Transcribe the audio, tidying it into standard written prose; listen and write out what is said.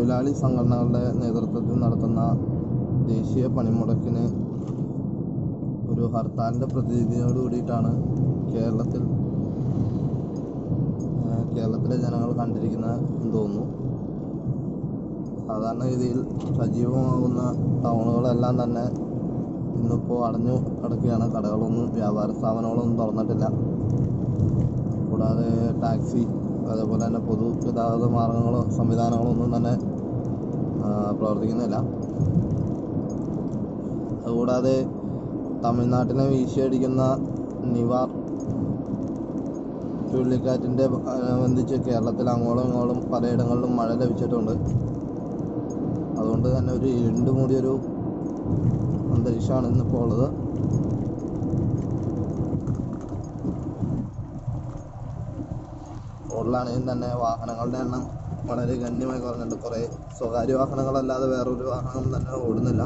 തൊഴിലാളി സംഘടനകളുടെ നേതൃത്വത്തിൽ നടത്തുന്ന ദേശീയ പണിമുടക്കിന് ഒരു ഹർത്താലിൻ്റെ പ്രതിനിധിയോട് കൂടിയിട്ടാണ് കേരളത്തിലെ ജനങ്ങൾ കണ്ടിരിക്കുന്നതെന്ന് തോന്നുന്നു. സാധാരണഗതിയിൽ സജീവമാകുന്ന ടൗണുകളെല്ലാം തന്നെ ഇന്നിപ്പോൾ അടഞ്ഞു കിടക്കുകയാണ്. കടകളൊന്നും വ്യാപാര സ്ഥാപനങ്ങളൊന്നും തുറന്നിട്ടില്ല. കൂടാതെ ടാക്സി അതേപോലെ തന്നെ പൊതുഗതാഗത മാർഗങ്ങളോ സംവിധാനങ്ങളോ ഒന്നും തന്നെ പ്രവർത്തിക്കുന്നില്ല. അതുകൂടാതെ തമിഴ്നാട്ടിനെ വീശിയടിക്കുന്ന നിവാർ ചുഴലിക്കാറ്റിൻ്റെ അനുബന്ധിച്ച് കേരളത്തിൽ അങ്ങോളം ഇങ്ങോളം പലയിടങ്ങളിലും മഴ ലഭിച്ചിട്ടുണ്ട്. അതുകൊണ്ട് തന്നെ ഒരു ഇരുണ്ട് മൂടിയൊരു അന്തരീക്ഷമാണ് ഇന്നിപ്പോൾ ഉള്ളത്. റോഡിലാണെങ്കിൽ തന്നെ വാഹനങ്ങളുടെ എണ്ണം വളരെ ഗണ്യമായി കുറഞ്ഞിട്ടുണ്ട്. കുറേ സ്വകാര്യ വാഹനങ്ങളല്ലാതെ വേറൊരു വാഹനം തന്നെ ഓടുന്നില്ല.